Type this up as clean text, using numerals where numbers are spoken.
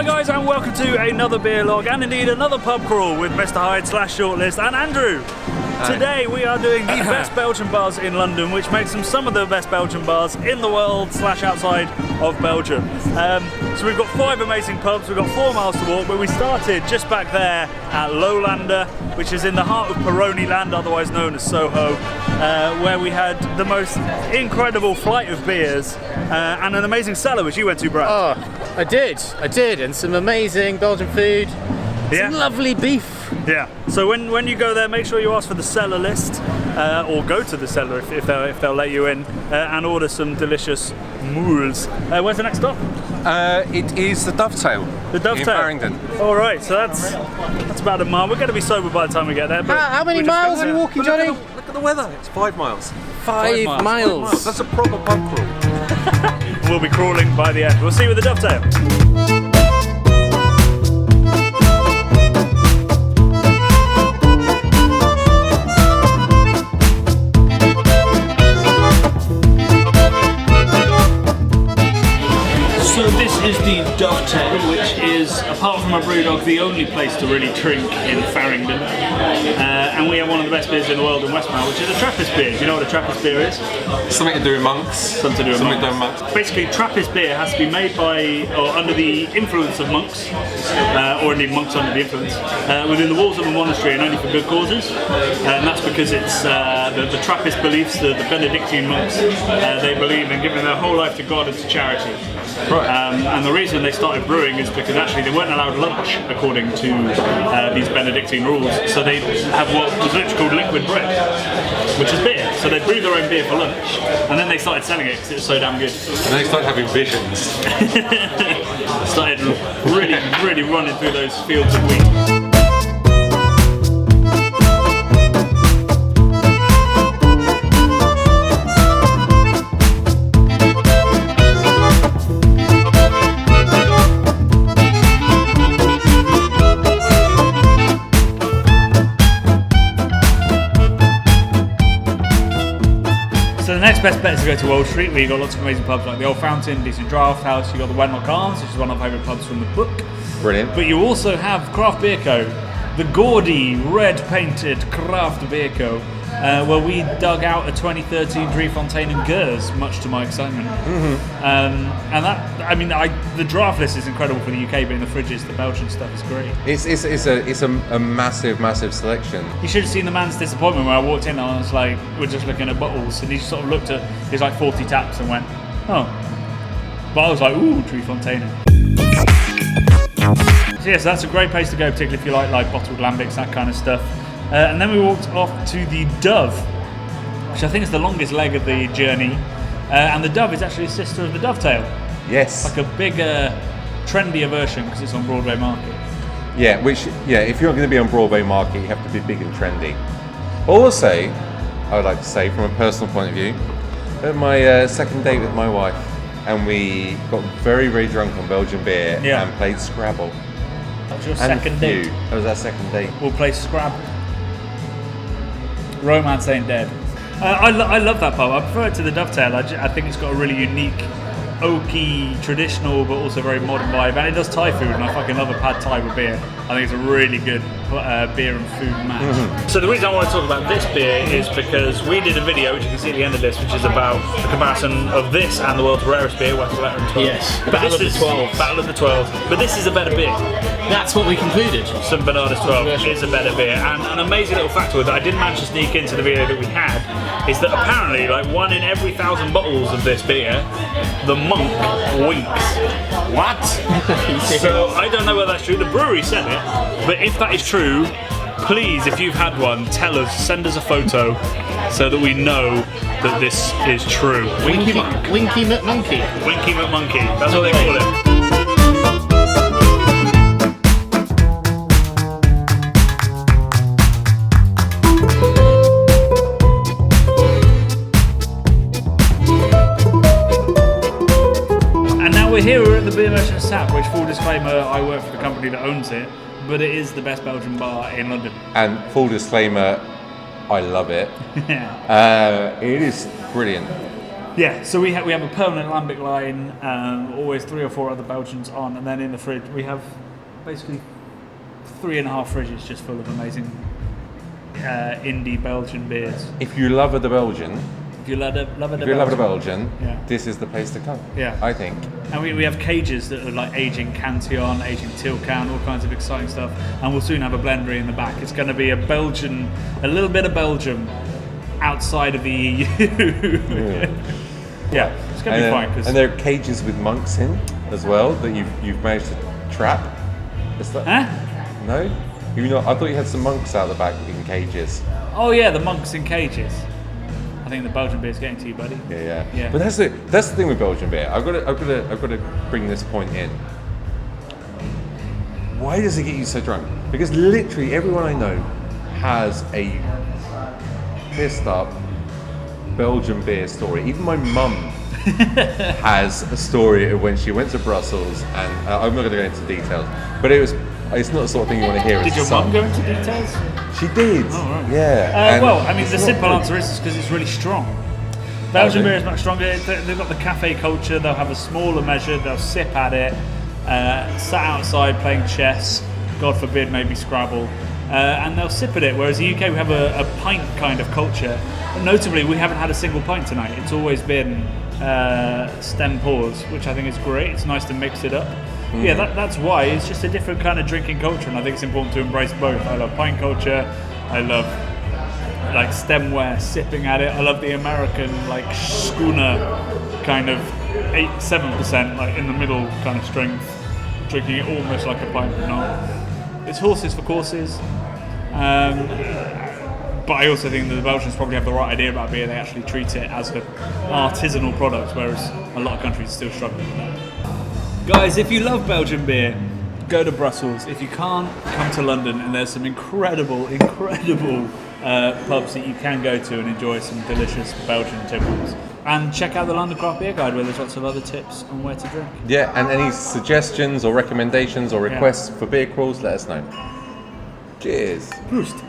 Hi guys, and welcome to another beer log and indeed another pub crawl with Mr. Hyde / Shortlist and Andrew. Hi. Today we are doing the best Belgian bars in London, which makes them some of the best Belgian bars in the world / outside of Belgium. So we've got 5 amazing pubs, we've got 4 miles to walk, but we started just back there at Lowlander, which is in the heart of Peroni land, otherwise known as Soho, where we had the most incredible flight of beers and an amazing cellar, which you went to, Brad. Oh, I did, and some amazing Belgian food, some lovely beef. Yeah, so when you go there, make sure you ask for the cellar list, or go to the cellar if they'll let you in, and order some delicious moules. Where's the next stop? It is the Dovetail. The Dovetail. In Farringdon. All right, so that's about a mile. We're going to be sober by the time we get there. But how many miles are you walking, Johnny? Look at the weather. It's 5 miles. 5 miles. That's a proper pub crawl. We'll be crawling by the end. We'll see you with the Dovetail. So this is the Dovetail, which is, apart from a Brewdog, the only place to really drink in Farringdon. And we have one of the best beers in the world in Westmount, which is a Trappist beer. Do you know what a Trappist beer is? Something to do with monks. Something to do with monks. Basically, Trappist beer has to be made by, or under the influence of monks, or indeed monks under the influence, within the walls of a monastery and only for good causes. And that's because it's the Trappist beliefs, the Benedictine monks, they believe in giving their whole life to God and to charity. Right. And the reason they started brewing is because actually they weren't allowed lunch according to these Benedictine rules, so they have what was literally called liquid bread, which is beer. So they brewed their own beer for lunch, and then they started selling it because it was so damn good. And they started having visions. Started really running through those fields of wheat. So the next best bet is to go to Old Street, where you've got lots of amazing pubs like the Old Fountain, Decent Draft House. You've got the Wenlock Arms, which is one of my favourite pubs from the book. Brilliant. But you also have Craft Beer Co., the gaudy, red-painted Craft Beer Co., where we dug out a 2013 Driefontein and Gers, much to my excitement. Mm-hmm. And that, I mean, the draft list is incredible for the UK, but in the fridges, the Belgian stuff is great. It's a massive selection. You should have seen the man's disappointment when I walked in and I was like, we're just looking at bottles, and he sort of looked at his like 40 taps and went, oh. But I was like, ooh, Driefontein. So yes, that's a great place to go, particularly if you like bottled lambics, that kind of stuff. And then we walked off to the Dove, which I think is the longest leg of the journey. And the Dove is actually a sister of the Dovetail. Yes. Like a bigger, trendier version because it's on Broadway Market. Yeah, if you're going to be on Broadway Market, you have to be big and trendy. Also, I would like to say, from a personal point of view, at my second date with my wife, and we got very drunk on Belgian beer and played Scrabble. That was your second date? That was our second date. We'll play Scrabble. Romance ain't dead. I love that pub. I prefer it to the Dovetail. I think it's got a really unique, oaky, traditional, but also very modern vibe. And it does Thai food, and I fucking love a pad Thai with beer. I think it's a really good beer and food match. Mm-hmm. So the reason I want to talk about this beer is because we did a video, which you can see at the end of this, which is about the comparison of this and the world's rarest beer, Westvaleteren 12. Yes, Battle of the 12. Battle of the 12. But this is a better beer. That's what we concluded. St. Bernardus 12 is a better beer. And an amazing little factoid that I didn't manage to sneak into the video that we had is that apparently, like 1 in every 1,000 bottles of this beer, the monk winks. What? So I don't know whether that's true. The brewery said it, but if that is true, please, if you've had one, tell us, send us a photo so that we know that this is true. Winky McMonkey. Winky McMonkey, that's what they call it. We're at the Beer Merchant Sap, which, full disclaimer, I work for the company that owns it, but it is the best Belgian bar in London. And full disclaimer, I love it. It is brilliant. Yeah, so we have a permanent lambic line, always 3 or 4 other Belgians on, and then in the fridge we have basically 3.5 fridges just full of amazing indie Belgian beers. If you love the Belgian, If you love the Belgian, Yeah. this is the place to come. Yeah. I think. And we have cages that are like aging Cantillon, aging Tilcan, all kinds of exciting stuff. And we'll soon have a blendery in the back. It's going to be a little bit of Belgium outside of the EU. Yeah, it's going to be fine. And there are cages with monks in as well that you've managed to trap. Is that? Huh? No? I thought you had some monks out the back in cages. Oh yeah, the monks in cages. I think the Belgian beer's getting to you, buddy. Yeah. But that's the thing with Belgian beer. I've got to bring this point in. Why does it get you so drunk? Because literally everyone I know has a pissed up Belgian beer story. Even my mum has a story of when she went to Brussels, and I'm not going to go into details, but it's not the sort of thing you want to hear. Did your mum go into details? She did. Oh, right. Yeah. The simple answer is because it's really strong. Belgian beer is much stronger. They've got the cafe culture. They'll have a smaller measure. They'll sip at it. Sat outside playing chess. God forbid, maybe Scrabble. And they'll sip at it. Whereas in the UK, we have a pint kind of culture. But notably, we haven't had a single pint tonight. It's always been stem pours, which I think is great. It's nice to mix it up. Mm. Yeah, that's why. It's just a different kind of drinking culture, and I think it's important to embrace both. I love pint culture. I love like stemware, sipping at it. I love the American like schooner kind of 7%, like in the middle kind of strength, drinking it almost like a pint but not. It's horses for courses. But I also think that the Belgians probably have the right idea about beer. They actually treat it as an artisanal product, whereas a lot of countries still struggle with that. Guys, if you love Belgian beer, go to Brussels. If you can't, come to London, and there's some incredible pubs that you can go to and enjoy some delicious Belgian tipple. And check out the London Craft Beer Guide, where there's lots of other tips on where to drink. Yeah, and any suggestions or recommendations or requests for beer crawls, let us know. Cheers. Prost.